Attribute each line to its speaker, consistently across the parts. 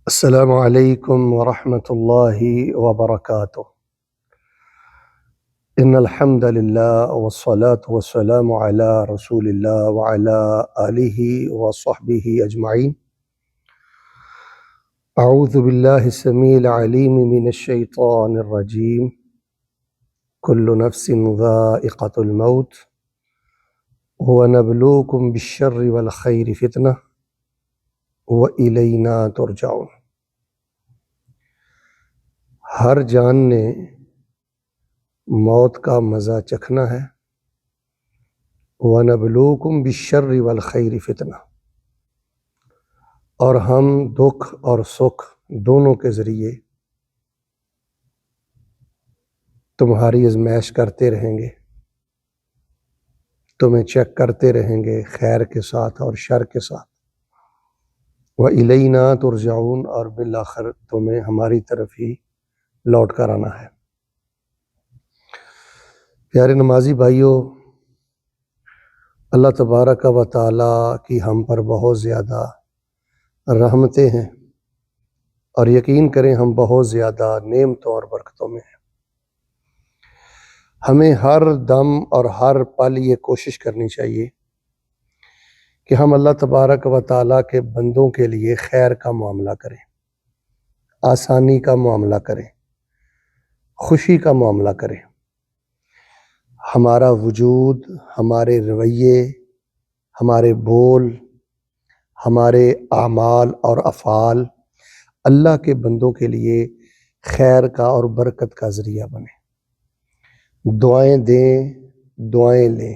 Speaker 1: السلام عليكم ورحمة الله وبركاته. إن الحمد لله والصلاة والسلام على رسول الله وعلى آله وصحبه أجمعين. أعوذ بالله السميع العليم من الشيطان الرجيم. كل نفس ذائقة الموت ونبلوكم بالشر والخير فتنة وإلينا ترجعون. ہر جان نے موت کا مزہ چکھنا ہے. وَنَبْلُوكُمْ بِالشَّرِّ وَالْخَيْرِ فِتْنَةً، اور ہم دکھ اور سکھ دونوں کے ذریعے تمہاری آزمائش کرتے رہیں گے، تمہیں چیک کرتے رہیں گے خیر کے ساتھ اور شر کے ساتھ. وَإِلَيْنَا تُرْجَعُونَ، اور بالآخر تمہیں ہماری طرف ہی لوٹ کر آنا ہے. پیارے نمازی بھائیوں، اللہ تبارک و تعالیٰ کی ہم پر بہت زیادہ رحمتیں ہیں، اور یقین کریں ہم بہت زیادہ نعمتوں اور برکتوں میں ہیں. ہمیں ہر دم اور ہر پل یہ کوشش کرنی چاہیے کہ ہم اللہ تبارک و تعالیٰ کے بندوں کے لیے خیر کا معاملہ کریں، آسانی کا معاملہ کریں، خوشی کا معاملہ کریں. ہمارا وجود، ہمارے رویے، ہمارے بول، ہمارے اعمال اور افعال اللہ کے بندوں کے لیے خیر کا اور برکت کا ذریعہ بنے. دعائیں دیں، دعائیں لیں،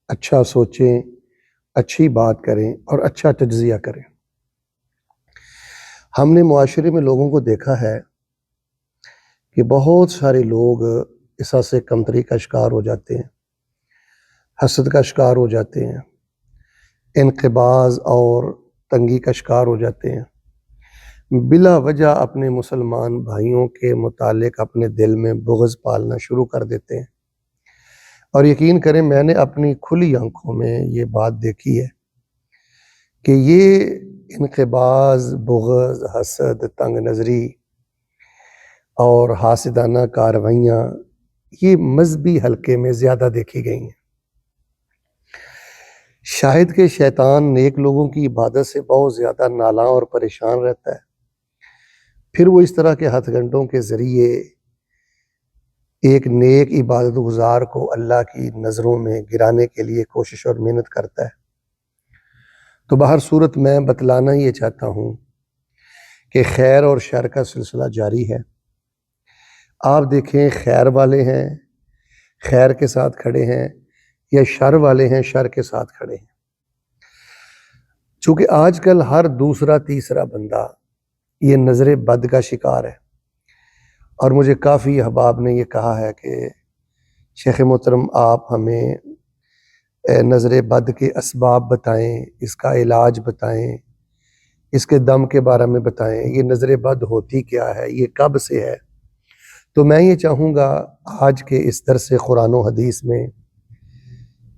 Speaker 1: اچھا سوچیں، اچھی بات کریں اور اچھا تجزیہ کریں. ہم نے معاشرے میں لوگوں کو دیکھا ہے کہ بہت سارے لوگ احساس کمتری کا شکار ہو جاتے ہیں، حسد کا شکار ہو جاتے ہیں، انقباض اور تنگی کا شکار ہو جاتے ہیں. بلا وجہ اپنے مسلمان بھائیوں کے متعلق اپنے دل میں بغض پالنا شروع کر دیتے ہیں. اور یقین کریں میں نے اپنی کھلی آنکھوں میں یہ بات دیکھی ہے کہ یہ انقباض، بغض، حسد، تنگ نظری اور حاسدانہ کارروائیاں یہ مذہبی حلقے میں زیادہ دیکھی گئی ہیں. شاہد کہ شیطان نیک لوگوں کی عبادت سے بہت زیادہ نالاں اور پریشان رہتا ہے، پھر وہ اس طرح کے ہتھ گھنٹوں کے ذریعے ایک نیک عبادت گزار کو اللہ کی نظروں میں گرانے کے لیے کوشش اور محنت کرتا ہے. تو بہر صورت میں بتلانا یہ چاہتا ہوں کہ خیر اور شر کا سلسلہ جاری ہے. آپ دیکھیں خیر والے ہیں، خیر کے ساتھ کھڑے ہیں، یا شر والے ہیں، شر کے ساتھ کھڑے ہیں. چونکہ آج کل ہر دوسرا تیسرا بندہ یہ نظر بد کا شکار ہے، اور مجھے کافی احباب نے یہ کہا ہے کہ شیخ محترم آپ ہمیں نظر بد کے اسباب بتائیں، اس کا علاج بتائیں، اس کے دم کے بارے میں بتائیں، یہ نظر بد ہوتی کیا ہے، یہ کب سے ہے. تو میں یہ چاہوں گا آج کے اس درس قرآن و حدیث میں،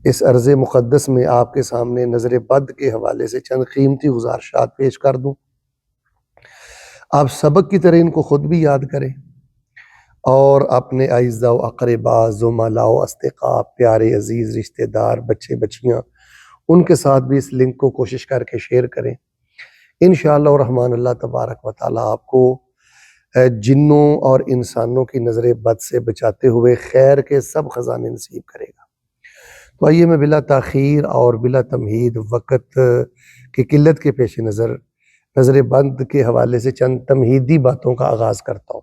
Speaker 1: اس عرض مقدس میں آپ کے سامنے نظر بد کے حوالے سے چند قیمتی گزارشات پیش کر دوں. آپ سبق کی طرح ان کو خود بھی یاد کریں، اور اپنے اعزاء و اقرباء، زملاء و اصدقاء، پیارے عزیز رشتہ دار، بچے بچیاں، ان کے ساتھ بھی اس لنک کو کوشش کر کے شیئر کریں. انشاءاللہ الرحمن اللہ تبارک و تعالیٰ آپ کو جنوں اور انسانوں کی نظر بد سے بچاتے ہوئے خیر کے سب خزانے نصیب کرے گا. تو آئیے میں بلا تاخیر اور بلا تمہید، وقت کی قلت کے پیش نظر نظر بد کے حوالے سے چند تمہیدی باتوں کا آغاز کرتا ہوں.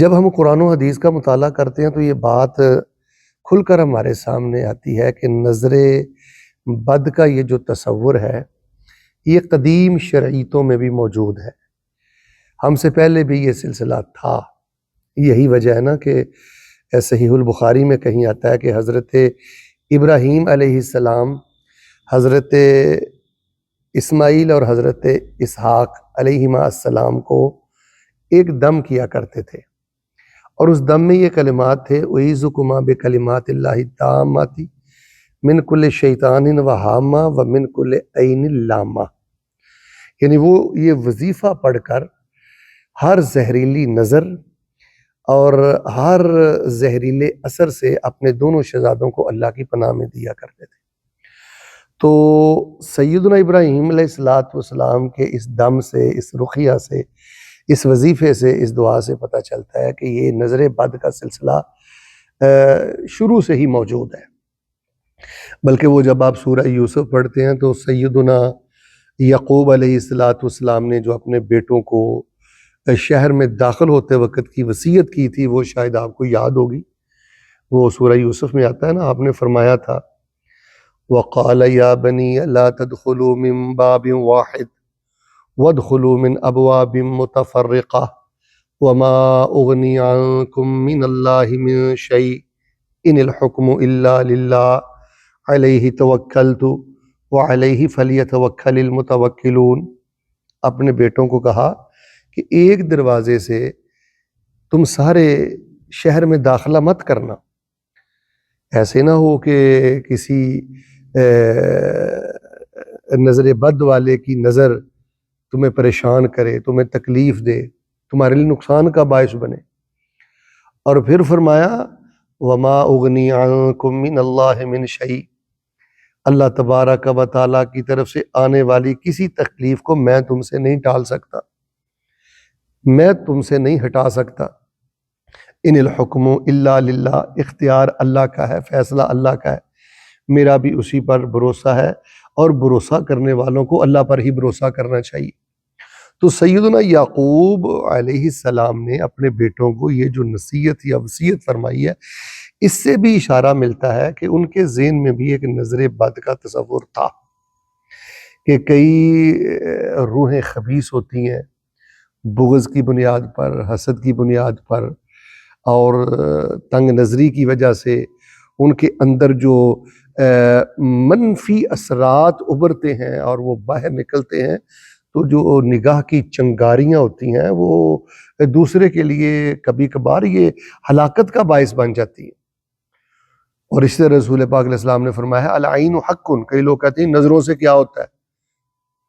Speaker 1: جب ہم قرآن و حدیث کا مطالعہ کرتے ہیں تو یہ بات کھل کر ہمارے سامنے آتی ہے کہ نظر بد کا یہ جو تصور ہے یہ قدیم شرعیتوں میں بھی موجود ہے. ہم سے پہلے بھی یہ سلسلہ تھا. یہی وجہ ہے نا کہ صحیح البخاری میں کہیں آتا ہے کہ حضرت ابراہیم علیہ السلام حضرت اسماعیل اور حضرت اسحاق علیہما السلام کو ایک دم کیا کرتے تھے، اور اس دم میں یہ کلمات تھے: اعیذکما بکلمات اللہ التامات من کل شیطان وہامہ ومن کل عین لامہ. یعنی وہ یہ وظیفہ پڑھ کر ہر زہریلی نظر اور ہر زہریلے اثر سے اپنے دونوں شہزادوں کو اللہ کی پناہ میں دیا کرتے تھے۔ تو سیدنا ابراہیم علیہ السلام کے اس دم سے، اس رقیہ سے، اس وظیفے سے، اس دعا سے پتہ چلتا ہے کہ یہ نظر بد کا سلسلہ شروع سے ہی موجود ہے۔ بلکہ وہ جب آپ سورہ یوسف پڑھتے ہیں تو سیدنا یعقوب علیہ السلام نے جو اپنے بیٹوں کو شہر میں داخل ہوتے وقت کی وصیت کی تھی، وہ شاید آپ کو یاد ہوگی، وہ سورہ یوسف میں آتا ہے نا، آپ نے فرمایا تھا وَقَالَ يَا بَنِيَّ لَا تَدْخُلُوا مِن بَابٍ وَاحِدٍ وَادْخُلُوا مِنْ أَبْوَابٍ مُتَفَرِّقَةٍ وَمَا أُغْنِي عَنْكُم مِّنَ اللَّهِ مِن شَيْءٍ إِنِ الْحُكْمُ إِلَّا لِلَّهِ عَلَيْهِ تَوَكَّلْتُ وَعَلَيْهِ فَلْيَتَوَكَّلِ الْمُتَوَكِّلُونَ۔ اپنے بیٹوں کو کہا کہ ایک دروازے سے تم سارے شہر میں داخلہ مت کرنا، ایسے نہ ہو کہ کسی نظر بد والے کی نظر تمہیں پریشان کرے، تمہیں تکلیف دے، تمہارے لیے نقصان کا باعث بنے۔ اور پھر فرمایا وَمَا أُغْنِي عَنْكُم مِّنَ اللَّهِ مِن شَيْءٍ، اللہ تبارک و تعالیٰ کی طرف سے آنے والی کسی تکلیف کو میں تم سے نہیں ٹال سکتا، میں تم سے نہیں ہٹا سکتا۔ ان الحکم الا للہ، اختیار اللہ کا ہے، فیصلہ اللہ کا ہے، میرا بھی اسی پر بھروسہ ہے، اور بھروسہ کرنے والوں کو اللہ پر ہی بھروسہ کرنا چاہیے۔ تو سیدنا یعقوب علیہ السلام نے اپنے بیٹوں کو یہ جو نصیحت یا وصیت فرمائی ہے، اس سے بھی اشارہ ملتا ہے کہ ان کے ذہن میں بھی ایک نظر بد کا تصور تھا کہ کئی روحیں خبیث ہوتی ہیں بغض کی بنیاد پر، حسد کی بنیاد پر، اور تنگ نظری کی وجہ سے ان کے اندر جو منفی اثرات ابھرتے ہیں اور وہ باہر نکلتے ہیں، تو جو نگاہ کی چنگاریاں ہوتی ہیں وہ دوسرے کے لیے کبھی کبھار یہ ہلاکت کا باعث بن جاتی ہیں۔ اور اس سے رسول پاک علیہ السلام نے فرمایا ہے العین حق، کئی لوگ کہتے ہیں نظروں سے کیا ہوتا ہے،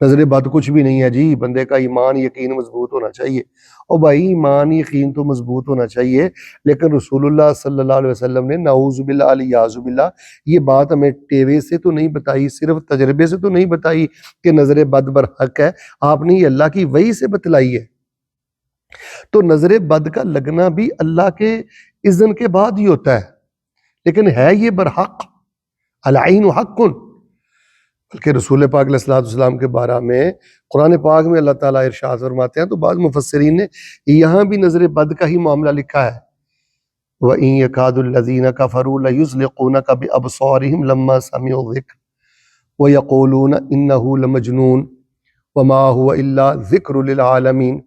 Speaker 1: نظر بد کچھ بھی نہیں ہے جی، بندے کا ایمان یقین مضبوط ہونا چاہیے۔ اور بھائی ایمان یقین تو مضبوط ہونا چاہیے، لیکن رسول اللہ صلی اللہ علیہ وسلم نے نعوذ باللہ الیاذ باللہ یہ بات ہمیں ٹیوے سے تو نہیں بتائی، صرف تجربے سے تو نہیں بتائی کہ نظر بد برحق ہے، آپ نے یہ اللہ کی وحی سے بتلائی ہے۔ تو نظر بد کا لگنا بھی اللہ کے اذن کے بعد ہی ہوتا ہے، لیکن ہے یہ برحق، العین حق۔ بلکہ رسول پاک علیہ السلام کے بارے میں قرآن پاک میں اللہ تعالیٰ ارشاد فرماتے ہیں، تو بعض مفسرین نے یہاں بھی نظر بد کا ہی معاملہ لکھا ہے وَإِن يَكَادُ الَّذِينَ كَفَرُوا لَيُزْلِقُونَكَ بِأَبْصَارِهِمْ لَمَّا سَمِعُوا الذِّكْرَ وَيَقُولُونَ إِنَّهُ لَمَجْنُونٌ وَمَا هُوَ إِلَّا ذِكْرٌ لِلْعَالَمِينَ،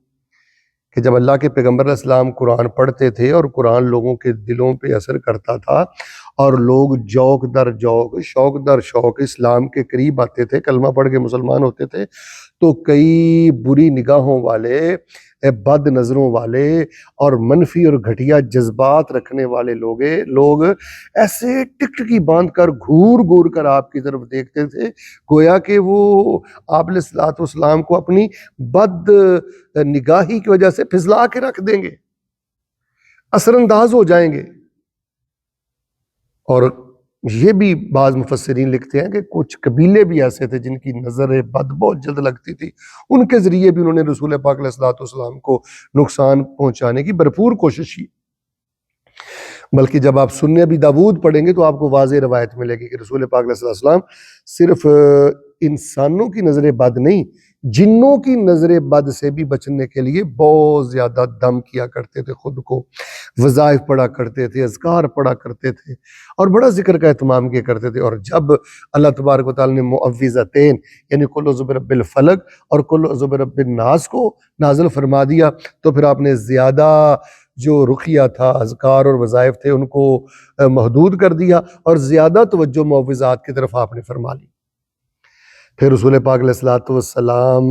Speaker 1: کہ جب اللہ کے پیغمبر علیہ السلام قرآن پڑھتے تھے اور قرآن لوگوں کے دلوں پہ اثر کرتا تھا اور لوگ جوق در جوق، شوق در شوق اسلام کے قریب آتے تھے، کلمہ پڑھ کے مسلمان ہوتے تھے، تو کئی بری نگاہوں والے، بد نظروں والے اور منفی اور گھٹیا جذبات رکھنے والے لوگ ایسے ٹکٹکی باندھ کر گھور گھور کر آپ کی طرف دیکھتے تھے، گویا کہ وہ آپ علیہ الصلوۃ والسلام کو اپنی بد نگاہی کی وجہ سے پھسلا کے رکھ دیں گے، اثر انداز ہو جائیں گے۔ اور یہ بھی بعض مفسرین لکھتے ہیں کہ کچھ قبیلے بھی ایسے تھے جن کی نظر بد بہت جلد لگتی تھی، ان کے ذریعے بھی انہوں نے رسول پاک علیہ السلام کو نقصان پہنچانے کی بھرپور کوشش کی۔ بلکہ جب آپ سنن ابی داود پڑھیں گے تو آپ کو واضح روایت ملے گی کہ رسول پاک علیہ السلام صرف انسانوں کی نظر بد نہیں، جنوں کی نظر بد سے بھی بچنے کے لیے بہت زیادہ دم کیا کرتے تھے، خود کو وظائف پڑھا کرتے تھے، اذکار پڑھا کرتے تھے، اور بڑا ذکر کا اہتمام کیا کرتے تھے۔ اور جب اللہ تبارک و تعالی نے معوذتین یعنی قل اعوذ برب الفلق اور قل اعوذ برب الناس کو نازل فرما دیا، تو پھر آپ نے زیادہ جو رقیہ تھا، اذکار اور وظائف تھے، ان کو محدود کر دیا اور زیادہ توجہ معوذات کی طرف آپ نے فرما لی۔ پھر رسول پاک علیہ السلام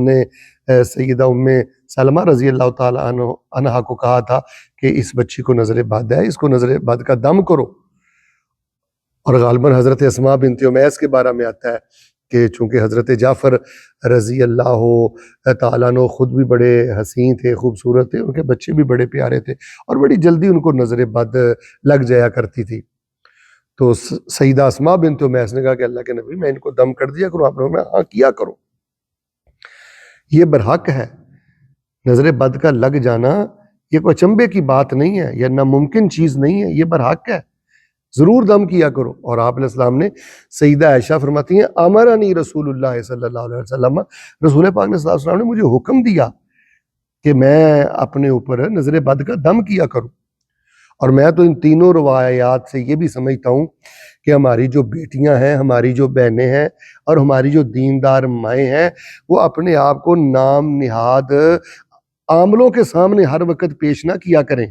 Speaker 1: نے سیدہ ام سلمہ رضی اللہ تعالیٰ عنہا کو کہا تھا کہ اس بچی کو نظر بد ہے، اس کو نظر بد کا دم کرو۔ اور غالباً حضرت اسماء بنت امیس کے بارے میں آتا ہے کہ چونکہ حضرت جعفر رضی اللہ تعالیٰ عنہ خود بھی بڑے حسین تھے، خوبصورت تھے، ان کے بچے بھی بڑے پیارے تھے، اور بڑی جلدی ان کو نظر بد لگ جایا کرتی تھی۔ تو سیدہ اسماء بنت امیس نے کہا کہ اللہ کے نبی میں ان کو دم کر دیا کروں؟ آپ نے ہاں کیا کرو، یہ برحق ہے۔ نظر بد کا لگ جانا یہ کوئی اچنبے کی بات نہیں ہے، یہ ناممکن چیز نہیں ہے، یہ برحق ہے، ضرور دم کیا کرو۔ اور آپ علیہ السلام نے، سیدہ عائشہ فرماتی ہیں، امرنی رسول اللہ صلی اللہ علیہ وسلم، رسول پاک صلی اللہ علیہ وسلم نے مجھے حکم دیا کہ میں اپنے اوپر نظر بد کا دم کیا کروں۔ اور میں تو ان تینوں روایات سے یہ بھی سمجھتا ہوں کہ ہماری جو بیٹیاں ہیں، ہماری جو بہنیں ہیں، اور ہماری جو دیندار مائیں ہیں، وہ اپنے آپ کو نام نہاد عاملوں کے سامنے ہر وقت پیش نہ کیا کریں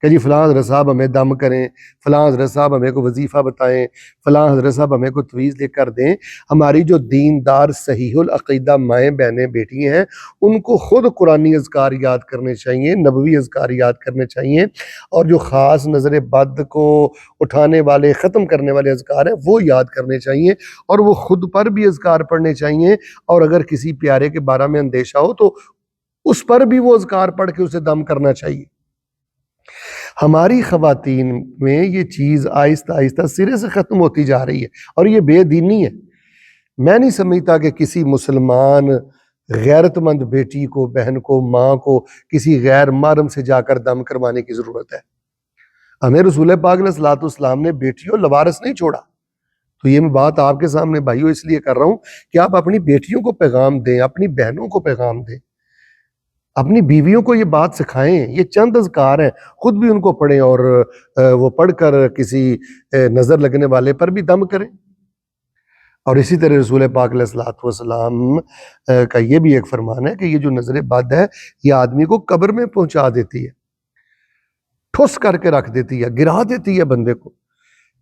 Speaker 1: کہ جی فلاں حضرت صاحب ہمیں دم کریں، فلاں حضرت صاحب ہمیں کو وظیفہ بتائیں، فلاں حضرت صاحب ہمیں کو تویز لے کر دیں۔ ہماری جو دیندار صحیح العقیدہ مائیں بہنیں بیٹی ہیں، ان کو خود قرآنی اذکار یاد کرنے چاہیے، نبوی اذکار یاد کرنے چاہیے، اور جو خاص نظر بد کو اٹھانے والے، ختم کرنے والے اذکار ہیں وہ یاد کرنے چاہیے، اور وہ خود پر بھی اذکار پڑھنے چاہیے، اور اگر کسی پیارے کے بارے میں اندیشہ ہو تو اس پر بھی وہ اذکار پڑھ کے اسے دم کرنا چاہیے۔ ہماری خواتین میں یہ چیز آہستہ آہستہ سرے سے ختم ہوتی جا رہی ہے، اور یہ بے دینی ہے۔ میں نہیں سمجھتا کہ کسی مسلمان غیرت مند بیٹی کو، بہن کو، ماں کو کسی غیر محرم سے جا کر دم کروانے کی ضرورت ہے۔ ہمیں رسول پاک علیہ الصلوۃ والسلام نے بیٹیوں لوارث نہیں چھوڑا۔ تو یہ میں بات آپ کے سامنے بھائیوں اس لیے کر رہا ہوں کہ آپ اپنی بیٹیوں کو پیغام دیں، اپنی بہنوں کو پیغام دیں، اپنی بیویوں کو یہ بات سکھائیں۔ یہ چند اذکار ہیں، خود بھی ان کو پڑھیں، اور وہ پڑھ کر کسی نظر لگنے والے پر بھی دم کریں۔ اور اسی طرح رسول پاک علیہ الصلوۃ والسلام کا یہ بھی ایک فرمان ہے کہ یہ جو نظر بد ہے یہ آدمی کو قبر میں پہنچا دیتی ہے، ٹھوس کر کے رکھ دیتی ہے، گرا دیتی ہے بندے کو،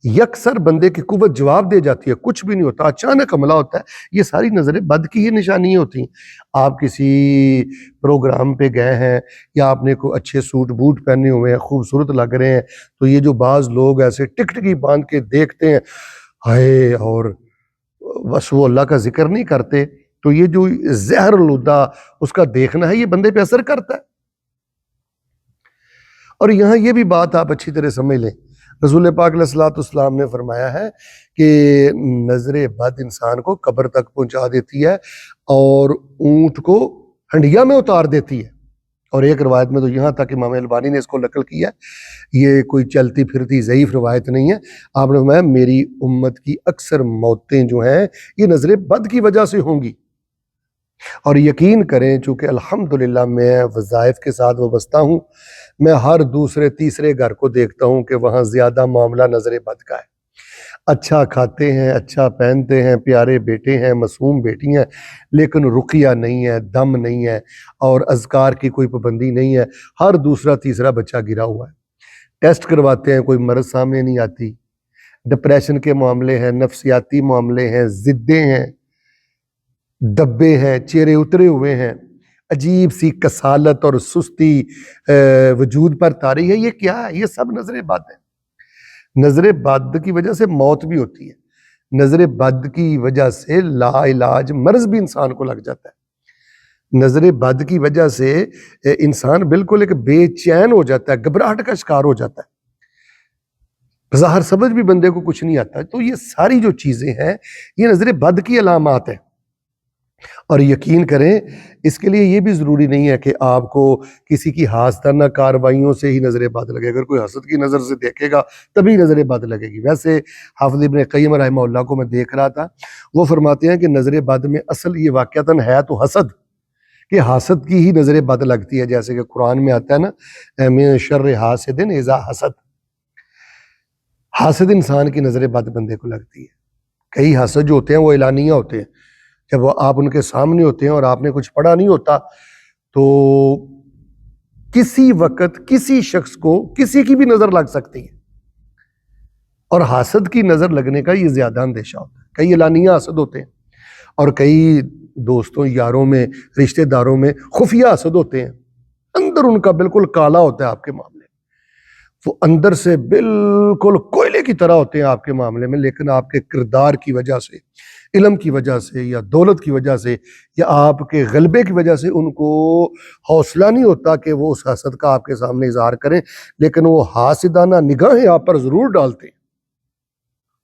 Speaker 1: یکسر بندے کی قوت جواب دے جاتی ہے، کچھ بھی نہیں ہوتا، اچانک حملہ ہوتا ہے۔ یہ ساری نظر بد کی ہی نشانیاں ہوتی ہیں۔ آپ کسی پروگرام پہ گئے ہیں، یا آپ نے کوئی اچھے سوٹ بوٹ پہنے ہوئے ہیں، خوبصورت لگ رہے ہیں، تو یہ جو بعض لوگ ایسے ٹکٹکی باندھ کے دیکھتے ہیں، ہائے، اور بس وہ اللہ کا ذکر نہیں کرتے، تو یہ جو زہر الہدیٰ اس کا دیکھنا ہے، یہ بندے پہ اثر کرتا ہے۔ اور یہاں یہ بھی بات آپ اچھی طرح سمجھ لیں، رسول پاک علیہ الصلوۃ والسلام نے فرمایا ہے کہ نظر بد انسان کو قبر تک پہنچا دیتی ہے، اور اونٹ کو ہنڈیا میں اتار دیتی ہے۔ اور ایک روایت میں تو یہاں تک امام البانی نے اس کو نقل کیا ہے، یہ کوئی چلتی پھرتی ضعیف روایت نہیں ہے۔ آپ نے فرمایا میری امت کی اکثر موتیں جو ہیں یہ نظر بد کی وجہ سے ہوں گی۔ اور یقین کریں، چونکہ الحمدللہ میں وظائف کے ساتھ وابستہ ہوں، میں ہر دوسرے تیسرے گھر کو دیکھتا ہوں کہ وہاں زیادہ معاملہ نظر بد کا ہے۔ اچھا کھاتے ہیں، اچھا پہنتے ہیں، پیارے بیٹے ہیں، معصوم بیٹی ہیں، لیکن رقیہ نہیں ہے، دم نہیں ہے، اور اذکار کی کوئی پابندی نہیں ہے۔ ہر دوسرا تیسرا بچہ گرا ہوا ہے، ٹیسٹ کرواتے ہیں، کوئی مرض سامنے نہیں آتی، ڈپریشن کے معاملے ہیں، نفسیاتی معاملے ہیں، ضدیں ہیں، دبے ہیں، چہرے اترے ہوئے ہیں، عجیب سی کسالت اور سستی وجود پر طاری ہے۔ یہ کیا ہے؟ یہ سب نظر بد ہے۔ نظر بد کی وجہ سے موت بھی ہوتی ہے، نظر بد کی وجہ سے لا علاج مرض بھی انسان کو لگ جاتا ہے، نظر بد کی وجہ سے انسان بالکل ایک بے چین ہو جاتا ہے، گھبراہٹ کا شکار ہو جاتا ہے، ظاہر سمجھ بھی بندے کو کچھ نہیں آتا۔ تو یہ ساری جو چیزیں ہیں یہ نظر بد کی علامات ہیں۔ اور یقین کریں اس کے لیے یہ بھی ضروری نہیں ہے کہ آپ کو کسی کی حاسدانہ کارروائیوں سے ہی نظر بد لگے۔ اگر کوئی حسد کی نظر سے دیکھے گا تبھی نظر بد لگے گی۔ ویسے حافظ ابن قیم رحمہ اللہ کو میں دیکھ رہا تھا، وہ فرماتے ہیں کہ نظر بد میں اصل یہ واقعتاً ہے تو حسد، کہ حاسد کی ہی نظر بد لگتی ہے، جیسے کہ قرآن میں آتا ہے نا، من شر حاسد اذا حسد، حاسد انسان کی نظر بد بندے کو لگتی ہے۔ کئی حاسد جو ہوتے ہیں وہ اعلانیہ ہوتے ہیں، جب آپ ان کے سامنے ہوتے ہیں اور آپ نے کچھ پڑھا نہیں ہوتا تو کسی وقت کسی شخص کو کسی کی بھی نظر لگ سکتی ہے، اور حاسد کی نظر لگنے کا یہ زیادہ اندیشہ ہوتا ہے۔ کئی اعلانیہ حاسد ہوتے ہیں، اور کئی دوستوں یاروں میں رشتہ داروں میں خفیہ حاسد ہوتے ہیں، اندر ان کا بالکل کالا ہوتا ہے آپ کے معاملے میں، وہ اندر سے بالکل کوئلے کی طرح ہوتے ہیں آپ کے معاملے میں، لیکن آپ کے کردار کی وجہ سے علم کی وجہ سے یا دولت کی وجہ سے یا آپ کے غلبے کی وجہ سے ان کو حوصلہ نہیں ہوتا کہ وہ اس حسد کا آپ کے سامنے اظہار کریں، لیکن وہ حاسدانہ نگاہیں آپ پر ضرور ڈالتے ہیں،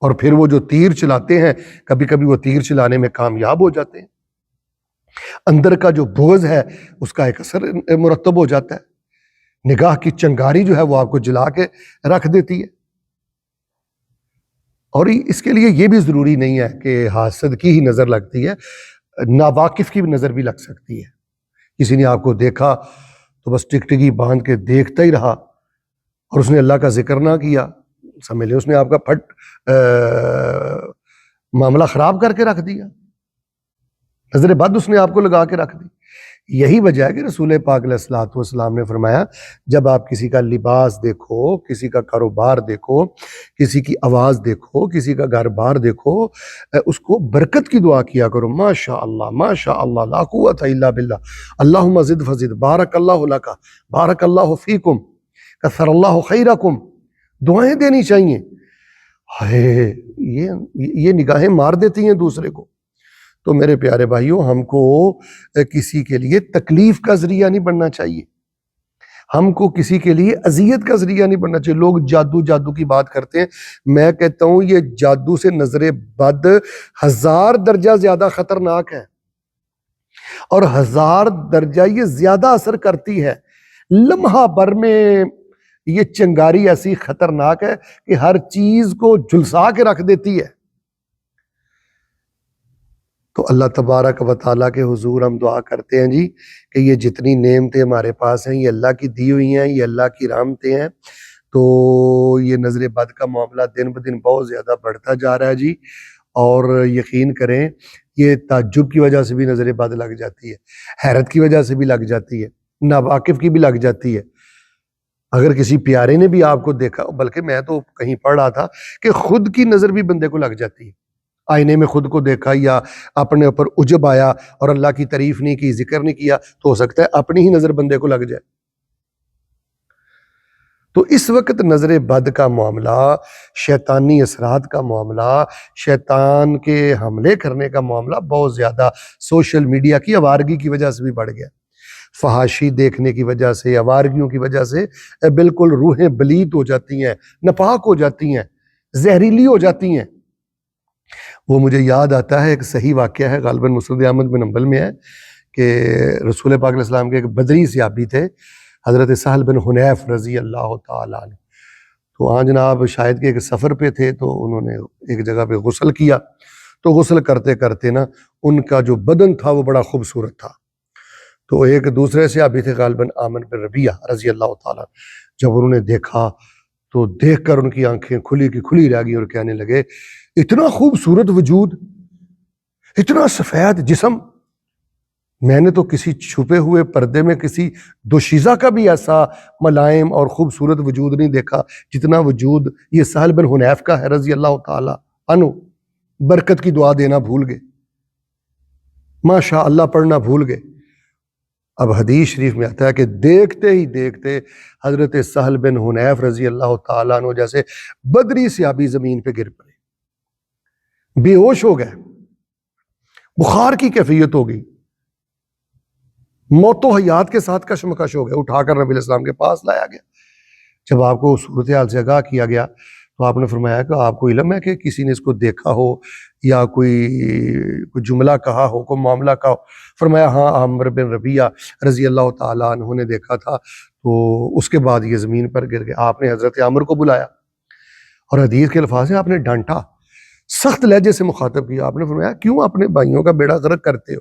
Speaker 1: اور پھر وہ جو تیر چلاتے ہیں کبھی کبھی وہ تیر چلانے میں کامیاب ہو جاتے ہیں، اندر کا جو بغض ہے اس کا ایک اثر مرتب ہو جاتا ہے، نگاہ کی چنگاری جو ہے وہ آپ کو جلا کے رکھ دیتی ہے۔ اور اس کے لیے یہ بھی ضروری نہیں ہے کہ حاسد کی ہی نظر لگتی ہے، ناواقف کی بھی نظر بھی لگ سکتی ہے۔ کسی نے آپ کو دیکھا تو بس ٹکٹکی باندھ کے دیکھتا ہی رہا اور اس نے اللہ کا ذکر نہ کیا، سمجھ لیں اس نے آپ کا معاملہ خراب کر کے رکھ دیا، نظر بد اس نے آپ کو لگا کے رکھ دی۔ یہی وجہ ہے کہ رسول پاک علیہ الصلوۃ والسلام نے فرمایا جب آپ کسی کا لباس دیکھو، کسی کا کاروبار دیکھو، کسی کی آواز دیکھو، کسی کا گھر بار دیکھو، اس کو برکت کی دعا کیا کرو، ماشاء اللہ لا قوت الا باللہ، اللہم زد فزد، بارک اللہ لک، بارک اللہ فیکم، کثر اللہ خیرکم، دعائیں دینی چاہیے۔ یہ نگاہیں مار دیتی ہیں دوسرے کو۔ تو میرے پیارے بھائیوں، ہم کو کسی کے لیے تکلیف کا ذریعہ نہیں بننا چاہیے، ہم کو کسی کے لیے اذیت کا ذریعہ نہیں بننا چاہیے۔ لوگ جادو کی بات کرتے ہیں، میں کہتا ہوں یہ جادو سے نظر بد 1000 درجہ زیادہ خطرناک ہے، اور 1000 درجہ یہ زیادہ اثر کرتی ہے۔ لمحہ بھر میں یہ چنگاری ایسی خطرناک ہے کہ ہر چیز کو جھلسا کے رکھ دیتی ہے۔ تو اللہ تبارک و تعالیٰ کے حضور ہم دعا کرتے ہیں جی کہ یہ جتنی نعمتیں ہمارے پاس ہیں یہ اللہ کی دی ہوئی ہیں، یہ اللہ کی رحمتیں ہیں، تو یہ نظر بد کا معاملہ دن بدن بہت زیادہ بڑھتا جا رہا ہے جی، اور یقین کریں یہ تعجب کی وجہ سے بھی نظر بد لگ جاتی ہے، حیرت کی وجہ سے بھی لگ جاتی ہے، ناواقف کی بھی لگ جاتی ہے۔ اگر کسی پیارے نے بھی آپ کو دیکھا، بلکہ میں تو کہیں پڑھ رہا تھا کہ خود کی نظر بھی بندے کو لگ جاتی ہے، آئینے میں خود کو دیکھا یا اپنے اوپر عجب آیا اور اللہ کی تعریف نہیں کی، ذکر نہیں کیا، تو ہو سکتا ہے اپنی ہی نظر بندے کو لگ جائے۔ تو اس وقت نظر بد کا معاملہ، شیطانی اثرات کا معاملہ، شیطان کے حملے کرنے کا معاملہ بہت زیادہ سوشل میڈیا کی آوارگی کی وجہ سے بھی بڑھ گیا، فحاشی دیکھنے کی وجہ سے، آوارگیوں کی وجہ سے بالکل روحیں بلیت ہو جاتی ہیں، ناپاک ہو جاتی ہیں، زہریلی ہو جاتی ہیں۔ وہ مجھے یاد آتا ہے، ایک صحیح واقعہ ہے، غالباً مسند احمد بن حنبل میں ہے، کہ رسول پاک علیہ السلام کے ایک بدری صحابی تھے، حضرت سہل بن حنیف رضی اللہ تعالیٰ عنہ۔ تو وہاں جناب شاید کہ ایک سفر پہ تھے، تو انہوں نے ایک جگہ پہ غسل کیا، تو غسل کرتے کرتے نا ان کا جو بدن تھا وہ بڑا خوبصورت تھا۔ تو ایک دوسرے صحابی تھے غالباً عامر بن ربیعہ رضی اللہ تعالیٰ، جب انہوں نے دیکھا تو دیکھ کر ان کی آنکھیں کھلی کی کھلی رہ گئی اور کہنے لگے اتنا خوبصورت وجود، اتنا سفید جسم، میں نے تو کسی چھپے ہوئے پردے میں کسی دوشیزہ کا بھی ایسا ملائم اور خوبصورت وجود نہیں دیکھا جتنا وجود یہ سہل بن حنیف کا ہے رضی اللہ تعالیٰ عنہ۔ برکت کی دعا دینا بھول گئے، ماشاء اللہ پڑھنا بھول گئے۔ اب حدیث شریف میں آتا ہے کہ دیکھتے ہی دیکھتے حضرت سہل بن حنیف رضی اللہ تعالیٰ عنہ جیسے بدری صحابی زمین پہ گر پڑے، بے ہوش ہو گئے، بخار کی کیفیت ہو گئی، موت و حیات کے ساتھ کشمکش ہو گئے، اٹھا کر نبی علیہ السلام کے پاس لایا گیا۔ جب آپ کو صورتحال سے آگاہ کیا گیا تو آپ نے فرمایا کہ آپ کو علم ہے کہ کسی نے اس کو دیکھا ہو یا کوئی جملہ کہا ہو، کوئی معاملہ کہا ہو؟ فرمایا ہاں، عامر بن ربیعہ رضی اللہ تعالیٰ عنہ نے دیکھا تھا، تو اس کے بعد یہ زمین پر گر گئے۔ آپ نے حضرت عامر کو بلایا اور حدیث کے الفاظ ہیں آپ نے ڈانٹا، سخت لہجے سے مخاطب کیا۔ آپ نے فرمایا کیوں اپنے بھائیوں کا بیڑا غرق کرتے ہو،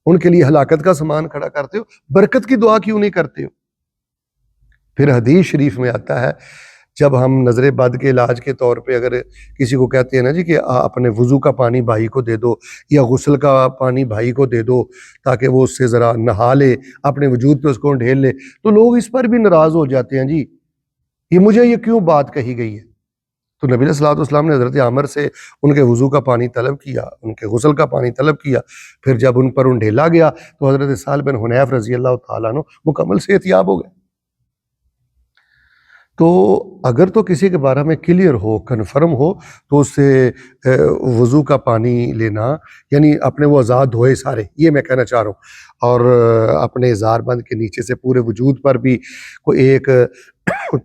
Speaker 1: ان کے لیے ہلاکت کا سامان کھڑا کرتے ہو، برکت کی دعا کیوں نہیں کرتے ہو؟ پھر حدیث شریف میں آتا ہے جب ہم نظر بد کے علاج کے طور پہ اگر کسی کو کہتے ہیں نا جی کہ اپنے وضو کا پانی بھائی کو دے دو یا غسل کا پانی بھائی کو دے دو تاکہ وہ اس سے ذرا نہا لے، اپنے وجود پہ اس کو ڈھیل لے، تو لوگ اس پر بھی ناراض ہو جاتے ہیں، جی یہ کیوں بات کہی گئی ہے؟ تو نبی علیہ الصلوۃ والسلام نے حضرت عامر سے ان کے وضو کا پانی طلب کیا، ان کے غسل کا پانی طلب کیا، پھر جب ان پر ڈھیلا گیا تو حضرت سہل بن حنیف رضی اللہ تعالیٰ عنہ مکمل صحت یاب ہو گئے۔ تو اگر تو کسی کے بارے میں کلیئر ہو، کنفرم ہو، تو اس سے وضو کا پانی لینا، یعنی اپنے وہ اعضاء دھوئے سارے، یہ میں کہنا چاہ رہا ہوں، اور اپنے اظہار بند کے نیچے سے پورے وجود پر بھی کوئی ایک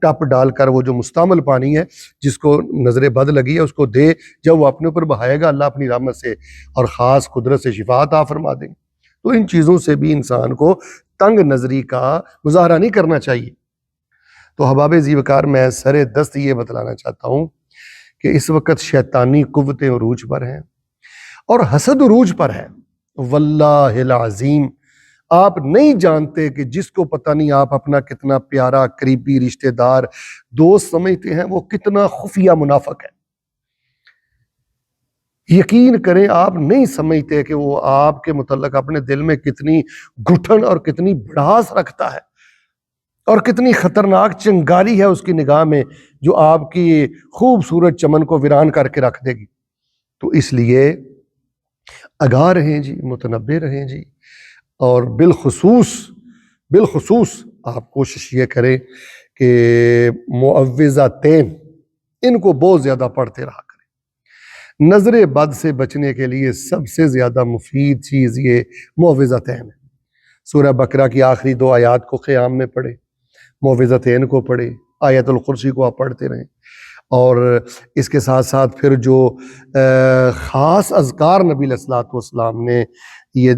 Speaker 1: ٹپ ڈال کر وہ جو مستعمل پانی ہے جس کو نظر بد لگی ہے اس کو دے، جب وہ اپنے اوپر بہائے گا اللہ اپنی رحمت سے اور خاص قدرت سے شفا عطا فرما دیں۔ تو ان چیزوں سے بھی انسان کو تنگ نظری کا مظاہرہ نہیں کرنا چاہیے۔ تو احباب زیوکار، میں سر دست یہ بتلانا چاہتا ہوں کہ اس وقت شیطانی قوتیں عروج پر ہیں اور حسد عروج پر ہے۔ واللہ العظیم آپ نہیں جانتے کہ جس کو پتہ نہیں آپ اپنا کتنا پیارا قریبی رشتہ دار دوست سمجھتے ہیں وہ کتنا خفیہ منافق ہے۔ یقین کریں آپ نہیں سمجھتے کہ وہ آپ کے متعلق اپنے دل میں کتنی گھٹن اور کتنی بڑاس رکھتا ہے اور کتنی خطرناک چنگاری ہے اس کی نگاہ میں، جو آپ کی خوبصورت چمن کو ویران کر کے رکھ دے گی۔ تو اس لیے آگاہ رہیں جی، متنبہ رہیں جی، اور بالخصوص آپ کوشش یہ کریں کہ معوذتین ان کو بہت زیادہ پڑھتے رہا کریں۔ نظر بد سے بچنے کے لیے سب سے زیادہ مفید چیز یہ معوذتین ہے۔ سورہ بقرہ کی آخری 2 آیات کو قیام میں پڑھیں، معوذتین کو پڑھیں، آیت الکرسی کو آپ پڑھتے رہیں، اور اس کے ساتھ ساتھ پھر جو خاص اذکار نبی علیہ الصلوۃ والسلام نے یہ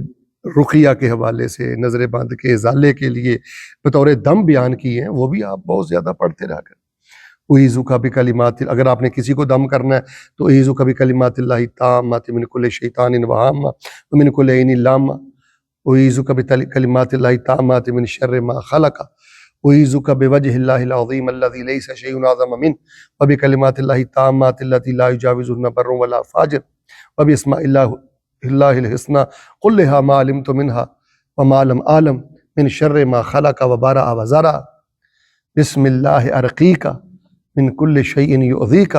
Speaker 1: رقیہ کے حوالے سے نظر بند کے ازالے کے لیے بطور دم بیان کیے ہیں وہ بھی آپ بہت زیادہ پڑھتے رہا کریں۔ اعیذک بکلمات، اگر آپ نے کسی کو دم کرنا ہے تو اعیذک بکلمات اللہ التامات من کل شیطان وہامہ ومن کل عین لامہ، اعیذک بکلمات اللہ التامات من شر ما خلق، اعیذک بوجہ اللہ العظیم الذی لیس شیء اعظم منہ وبکلمات اللہ التامات التی لا یجاوزہن بر ولا فاجر وباسماء اللہ الحسنى قلها ما علمت منها وما لم اعلم من شر ما خلق وبرأ وزرع بسم اللہ ارقیک من کل شیء یؤذیک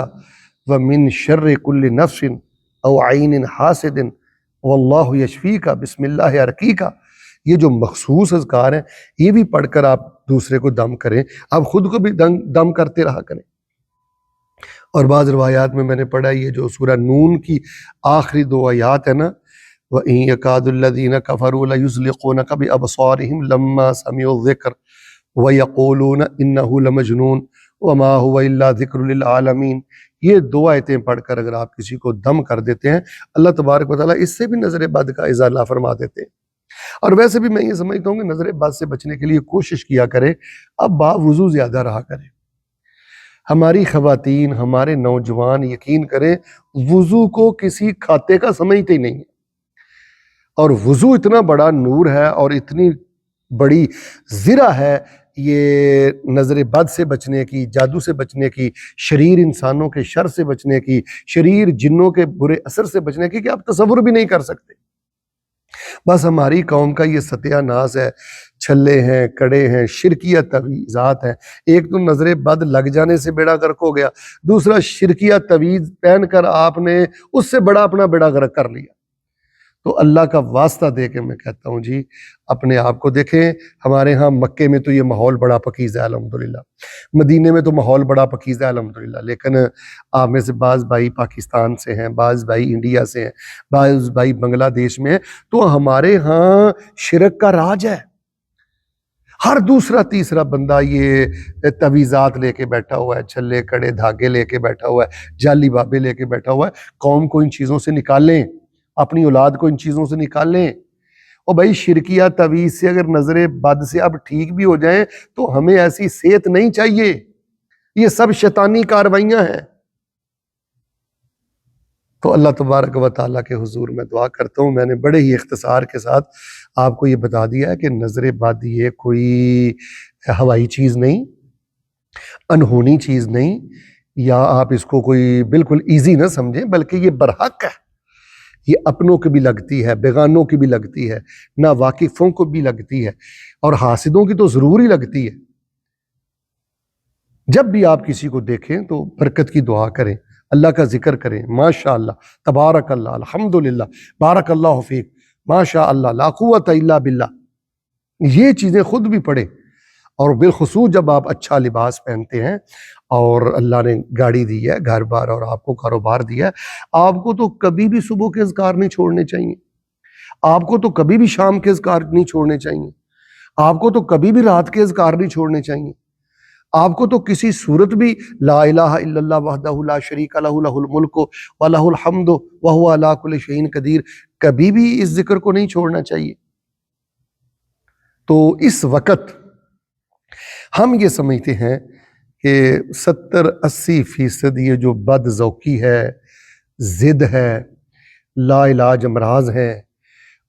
Speaker 1: ومن شر کل نفس او عین حاسد واللہ یشفیک بسم اللہ ارقیک۔ یہ جو مخصوص اذکار ہیں یہ بھی پڑھ کر آپ دوسرے کو دم کریں، آپ خود کو بھی دم کرتے رہا کریں۔ اور بعض روایات میں نے پڑھا یہ جو سورہ نون کی آخری 2 آیات ہے نا، وَإِن يَكَادُ الَّذِينَ كَفَرُوا لَيُزْلِقُونَكَ بِأَبْصَارِهِمْ لَمَّا سَمِعُوا الذِّكْرَ وَيَقُولُونَ إِنَّهُ لَمَجْنُونٌ وَمَا هُوَ إِلَّا ذِكْرٌ لِلْعَالَمِينَ۔ یہ 2 آیتیں پڑھ کر اگر آپ کسی کو دم کر دیتے ہیں اللہ تبارک و تعالیٰ اس سے بھی نظر بد کا ازالہ فرما دیتے ہیں۔ اور ویسے بھی میں یہ سمجھتا ہوں کہ نظر بد سے بچنے کے لیے کوشش کیا کرے اب باوضو زیادہ رہا کرے۔ ہماری خواتین، ہمارے نوجوان یقین کریں وضو کو کسی کھاتے کا سمجھتے ہی نہیں ہے، اور وضو اتنا بڑا نور ہے اور اتنی بڑی ذرا ہے یہ نظر بد سے بچنے کی، جادو سے بچنے کی، شریر انسانوں کے شر سے بچنے کی، شریر جنوں کے برے اثر سے بچنے کی کہ آپ تصور بھی نہیں کر سکتے۔ بس ہماری قوم کا یہ ستیہ ناز ہے، چھلے ہیں، کڑے ہیں، شرکیہ تویزات ہیں۔ ایک تو نظر بد لگ جانے سے بیڑا غرق ہو گیا، دوسرا شرکیہ تویز پہن کر آپ نے اس سے بڑا اپنا بیڑا غرق کر لیا۔ تو اللہ کا واسطہ دے کے میں کہتا ہوں جی اپنے آپ کو دیکھیں۔ ہمارے ہاں مکے میں تو یہ ماحول بڑا پاکیزہ ہے الحمدللہ، مدینے میں تو ماحول بڑا پاکیزہ ہے الحمدللہ، لیکن آپ میں سے بعض بھائی پاکستان سے ہیں، بعض بھائی انڈیا سے ہیں، بعض بھائی بنگلہ دیش میں ہیں، تو ہمارے ہاں شرک کا راج ہے۔ ہر دوسرا تیسرا بندہ یہ تویزات لے کے بیٹھا ہوا ہے، چھلے کڑے دھاگے لے کے بیٹھا ہوا ہے، جعلی بابے لے کے بیٹھا ہوا ہے۔ قوم کو ان چیزوں سے نکالیں، اپنی اولاد کو ان چیزوں سے نکالیں۔ اور بھائی شرکیہ تویز سے اگر نظر بد سے اب ٹھیک بھی ہو جائیں تو ہمیں ایسی صحت نہیں چاہیے، یہ سب شیطانی کاروائیاں ہیں۔ تو اللہ تبارک و تعالیٰ کے حضور میں دعا کرتا ہوں، میں نے بڑے ہی اختصار کے ساتھ آپ کو یہ بتا دیا ہے کہ نظر بد یہ کوئی ہوائی چیز نہیں، انہونی چیز نہیں، یا آپ اس کو کوئی بالکل ایزی نہ سمجھیں، بلکہ یہ برحق ہے۔ یہ اپنوں کی بھی لگتی ہے، بیگانوں کی بھی لگتی ہے، نا واقفوں کو بھی لگتی ہے، اور حاسدوں کی تو ضرور ہی لگتی ہے۔ جب بھی آپ کسی کو دیکھیں تو برکت کی دعا کریں، اللہ کا ذکر کریں، ماشاء اللہ، تبارک اللہ، الحمدللہ، بارک اللہ فیک، ماشاء اللہ، لا قوت الا باللہ، یہ چیزیں خود بھی پڑھیں اور بالخصوص جب آپ اچھا لباس پہنتے ہیں اور اللہ نے گاڑی دی ہے، گھر بار اور آپ کو کاروبار دیا ہے، آپ کو تو کبھی بھی صبح کے اذکار نہیں چھوڑنے چاہیے، آپ کو تو کبھی بھی شام کے اذکار نہیں چھوڑنے چاہیے، آپ کو تو کبھی بھی رات کے اذکار نہیں چھوڑنے چاہیے، آپ کو تو کسی صورت بھی لا الہ الا اللہ وحدہ لا شریک لہ لہ الملک و لہ الحمد وہو علی کل شیء قدیر کبھی بھی اس ذکر کو نہیں چھوڑنا چاہیے۔ تو اس وقت ہم یہ سمجھتے ہیں کہ 70-80% یہ جو بد ذوقی ہے، ضد ہے، لا علاج امراض ہیں،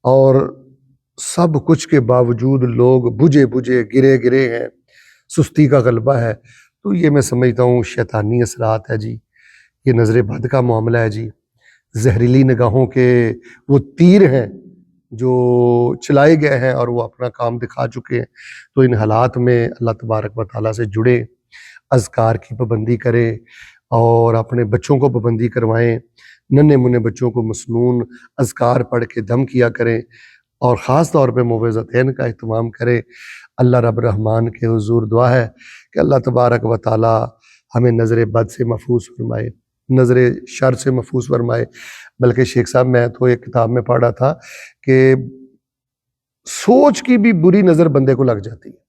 Speaker 1: اور سب کچھ کے باوجود لوگ بجھے بجھے گرے گرے ہیں، سستی کا غلبہ ہے، تو یہ میں سمجھتا ہوں شیطانی اثرات ہے جی، یہ نظر بد کا معاملہ ہے جی، زہریلی نگاہوں کے وہ تیر ہیں جو چلائے گئے ہیں اور وہ اپنا کام دکھا چکے ہیں۔ تو ان حالات میں اللہ تبارک و تعالیٰ سے جڑے، اذکار کی پابندی کریں اور اپنے بچوں کو پابندی کروائیں، ننھے منھے بچوں کو مسنون اذکار پڑھ کے دم کیا کریں، اور خاص طور پہ موعظتین کا اہتمام کریں۔ اللہ رب الرحمن کے حضور دعا ہے کہ اللہ تبارک و تعالیٰ ہمیں نظر بد سے محفوظ فرمائے، نظر شر سے محفوظ فرمائے۔ بلکہ شیخ صاحب میں تو ایک کتاب میں پڑھا تھا کہ سوچ کی بھی بری نظر بندے کو لگ جاتی ہے،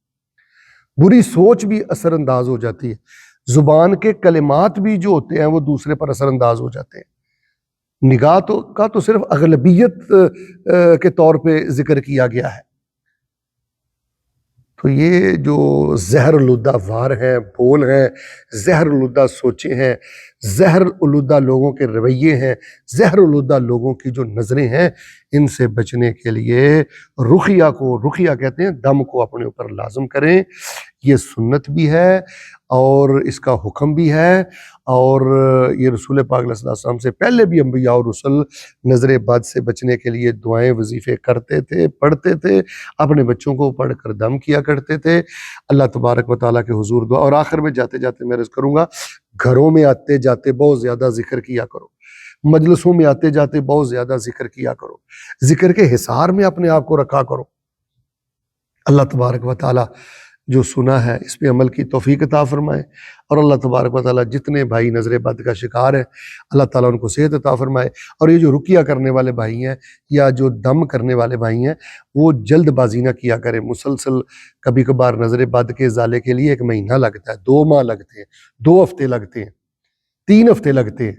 Speaker 1: بری سوچ بھی اثر انداز ہو جاتی ہے، زبان کے کلمات بھی جو ہوتے ہیں وہ دوسرے پر اثر انداز ہو جاتے ہیں۔ نگاہ کا تو صرف اغلبیت کے طور پہ ذکر کیا گیا ہے، تو یہ جو زہر آلودہ وار ہیں، بول ہیں، زہر آلودہ سوچیں ہیں، زہر آلودہ لوگوں کے رویے ہیں، زہر آلودہ لوگوں کی جو نظریں ہیں، ان سے بچنے کے لیے رقیہ کہتے ہیں، دم کو اپنے اوپر لازم کریں۔ یہ سنت بھی ہے اور اس کا حکم بھی ہے، اور یہ رسول پاک علیہ السلام سے پہلے بھی انبیاء اور رسل نظر بد سے بچنے کے لیے دعائیں وظیفے کرتے تھے، پڑھتے تھے، اپنے بچوں کو پڑھ کر دم کیا کرتے تھے۔ اللہ تبارک و تعالیٰ کے حضور دعا، اور آخر میں جاتے جاتے میں عرض کروں گا، گھروں میں آتے جاتے بہت زیادہ ذکر کیا کرو، مجلسوں میں آتے جاتے بہت زیادہ ذکر کیا کرو، ذکر کے حصار میں اپنے آپ کو رکھا کرو۔ اللہ تبارک و تعالیٰ جو سنا ہے اس پہ عمل کی توفیق عطا فرمائے، اور اللہ تبارک و تعالیٰ جتنے بھائی نظر بد کا شکار ہیں اللہ تعالیٰ ان کو صحت عطا فرمائے، اور یہ جو رقیہ کرنے والے بھائی ہیں یا جو دم کرنے والے بھائی ہیں وہ جلد بازی نہ کیا کریں، مسلسل کبھی کبھار نظر بد کے ازالے کے لیے 1 مہینہ لگتا ہے، 2 ماہ لگتے ہیں، 2 ہفتے لگتے ہیں، 3 ہفتے لگتے ہیں۔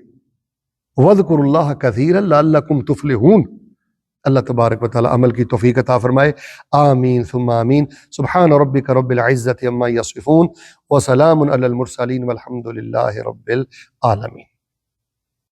Speaker 1: وَاذْكُرُوا اللَّهَ كَثِيرًا لَعَلَّكُمْ تُفْلِحُونَ۔ اللہ تبارک و تعالیٰ عمل کی توفیق عطا فرمائے، آمین ثم آمین۔ سبحان ربک رب العزت عما یصفون وسلام علی المرسلین والحمد للہ رب العالمین۔